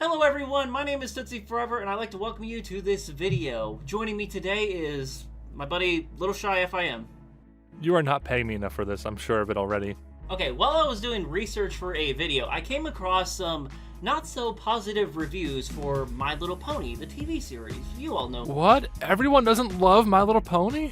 Hello everyone, my name is Tootsie Forever, and I'd like to welcome you to this video. Joining me today is my buddy LittleshyFIM. You are not paying me enough for this, I'm sure of it already. Okay, while I was doing research for a video, I came across some not so positive reviews for My Little Pony, the TV series. You all know. What? Everyone doesn't love My Little Pony?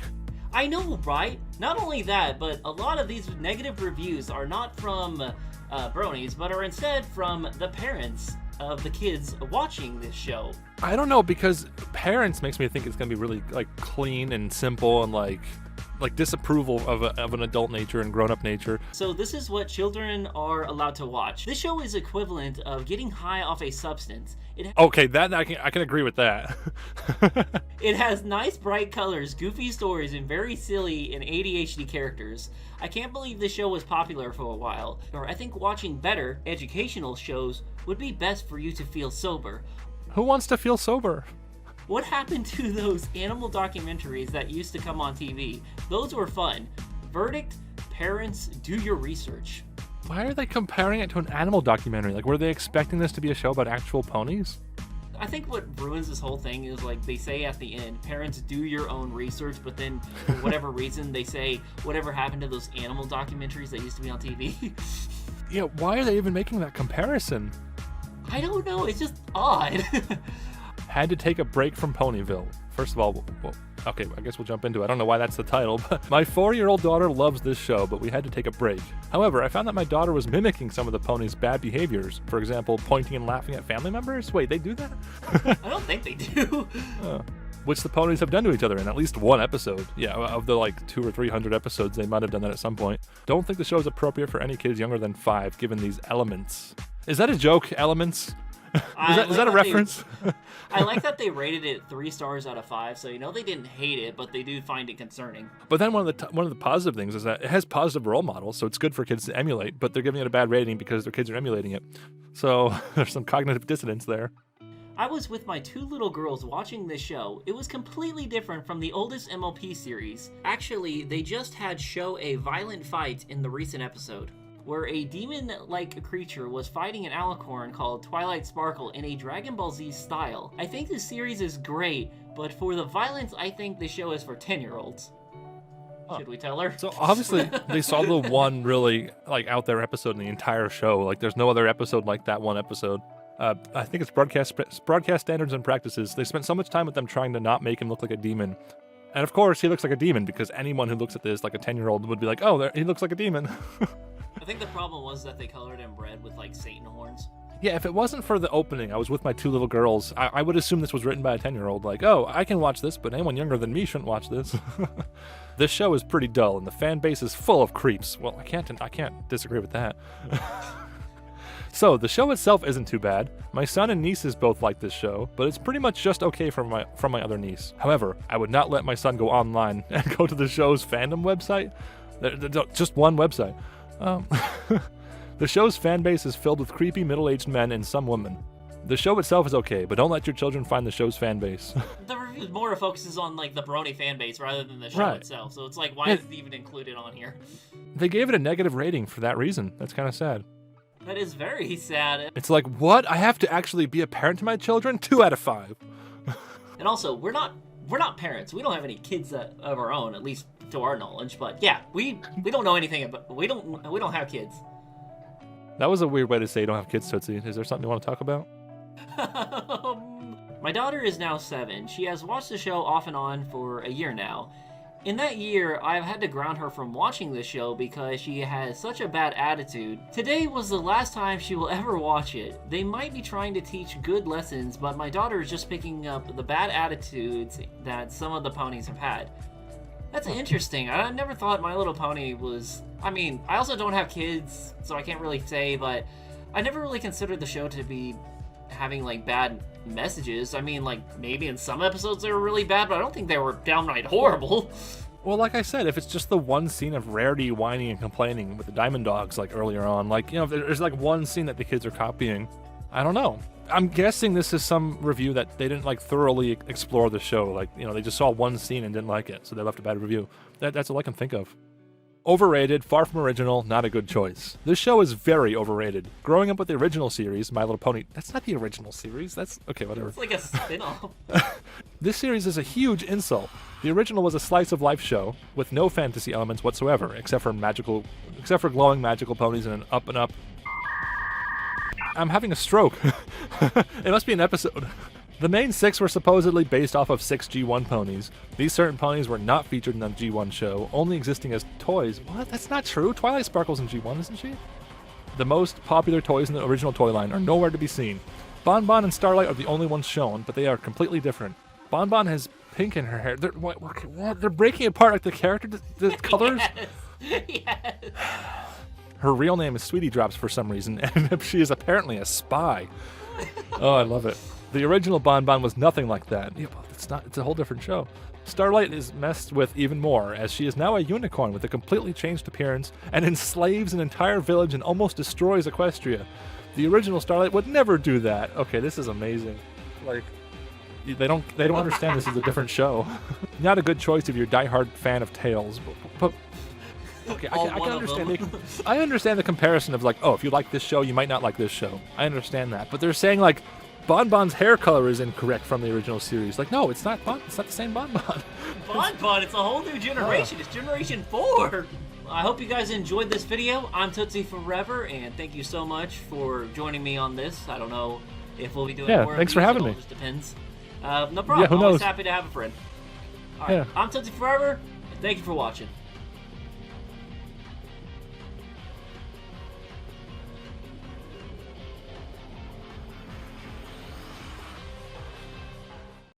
I know, right? Not only that, but a lot of these negative reviews are not from bronies, but are instead from the parents of the kids watching this show. I don't know, because parents makes me think it's gonna be really clean and simple and like disapproval of an adult nature and grown-up nature. So this is what children are allowed to watch. This show is equivalent of getting high off a substance. Okay, that I can agree with that. It has nice bright colors, goofy stories, and very silly and ADHD characters. I can't believe this show was popular for a while, or I think watching better educational shows would be best for you to feel sober. Who wants to feel sober? What happened to those animal documentaries that used to come on TV? Those were fun. Verdict, parents, do your research. Why are they comparing it to an animal documentary? Like, were they expecting this to be a show about actual ponies? I think what ruins this whole thing is, like, they say at the end, parents, do your own research, but then for whatever reason they say, whatever happened to those animal documentaries that used to be on TV? Yeah, why are they even making that comparison? I don't know, it's just odd. Had to take a break from Ponyville. First of all, okay, I guess we'll jump into it. I don't know why that's the title, but my 4-year-old daughter loves this show, but we had to take a break. However, I found that my daughter was mimicking some of the ponies' bad behaviors. For example, pointing and laughing at family members? Wait, they do that? I don't think they do. Which the ponies have done to each other in at least one episode. Yeah, of the 200 or 300 episodes, they might have done that at some point. Don't think the show is appropriate for any kids younger than 5, given these elements. Is that a joke, elements? Is that a reference? I like that they rated it 3 stars out of 5, so you know they didn't hate it, but they do find it concerning. But then one of the positive things is that it has positive role models, so it's good for kids to emulate, but they're giving it a bad rating because their kids are emulating it. So there's some cognitive dissonance there. I was with my 2 little girls watching this show. It was completely different from the oldest MLP series. Actually, they just had show a violent fight in the recent episode, where a demon-like creature was fighting an alicorn called Twilight Sparkle in a Dragon Ball Z style. I think this series is great, but for the violence, I think the show is for 10-year-olds. Should we tell her? So obviously, they saw the one really out there episode in the entire show. There's no other episode like that one episode. I think it's broadcast standards and practices. They spent so much time with them trying to not make him look like a demon. And of course, he looks like a demon because anyone who looks at this like a 10-year-old would be like, oh, he looks like a demon. I think the problem was that they colored him red with Satan horns. Yeah, if it wasn't for the opening, I was with my 2 little girls, I would assume this was written by a 10-year-old. Oh, I can watch this, but anyone younger than me shouldn't watch this. This show is pretty dull, and the fan base is full of creeps. Well, I can't disagree with that. So, the show itself isn't too bad. My son and nieces both like this show, but it's pretty much just okay from my other niece. However, I would not let my son go online and go to the show's fandom website. Just one website. The show's fan base is filled with creepy middle-aged men and some women. The show itself is okay, but don't let your children find the show's fan base. The review more focuses on the brony fan base rather than the show itself, so it's why is it even included on here? They gave it a negative rating for that reason. That's kind of sad. That is very sad. It's what? I have to actually be a parent to my children? 2 out of 5. And also, we're not parents. We don't have any kids of our own, at least to our knowledge. But yeah, we don't know anything about. We don't have kids. That was a weird way to say you don't have kids, Tootsie. Is there something you want to talk about? My daughter is now 7. She has watched the show off and on for a year now. In that year, I've had to ground her from watching this show because she has such a bad attitude. Today was the last time she will ever watch it. They might be trying to teach good lessons, but my daughter is just picking up the bad attitudes that some of the ponies have had. That's interesting. I never thought My Little Pony was... I also don't have kids, so I can't really say, but I never really considered the show to be having bad messages. Maybe in some episodes they were really bad, but I don't think they were downright horrible. Well, like I said, if it's just the one scene of Rarity whining and complaining with the Diamond Dogs earlier on, if there's one scene that the kids are copying, I don't know. I'm guessing this is some review that they didn't thoroughly explore the show. They just saw one scene and didn't like it, so they left a bad review. That's all I can think of. Overrated, far from original, not a good choice. This show is very overrated. Growing up with the original series, My Little Pony, that's not the original series, that's, okay, whatever. It's like a spin-off. This series is a huge insult. The original was a slice of life show with no fantasy elements whatsoever, except for glowing magical ponies and an up and up. I'm having a stroke. It must be an episode. The main 6 were supposedly based off of 6 G1 ponies. These certain ponies were not featured in the G1 show, only existing as toys. What? That's not true. Twilight Sparkle's in G1, isn't she? The most popular toys in the original toy line are nowhere to be seen. Bon Bon and Starlight are the only ones shown, but they are completely different. Bon Bon has pink in her hair. What? They're breaking apart like the character, the colors? Yes. Yes. Her real name is Sweetie Drops for some reason, and she is apparently a spy. Oh, I love it. The original Bon Bon was nothing like that. Yeah, well, it's a whole different show. Starlight is messed with even more, as she is now a unicorn with a completely changed appearance and enslaves an entire village and almost destroys Equestria. The original Starlight would never do that. Okay, this is amazing. Like, they don't understand this is a different show. Not a good choice if you're a diehard fan of Tales, but okay, I can understand. I understand the comparison of like, oh, if you like this show, you might not like this show. I understand that, but they're saying like, Bon Bon's hair color is incorrect from the original series. Like, no, it's not. It's not the same Bon Bon. Bon Bon, it's a whole new generation. It's Generation 4. I hope you guys enjoyed this video. I'm Tootsie Forever, and thank you so much for joining me on this. I don't know if we'll be doing more. Yeah, thanks for having me. It just depends. No problem. Yeah, who Always knows? happy to have a friend. All right, Yeah. I'm Tootsie Forever, and thank you for watching.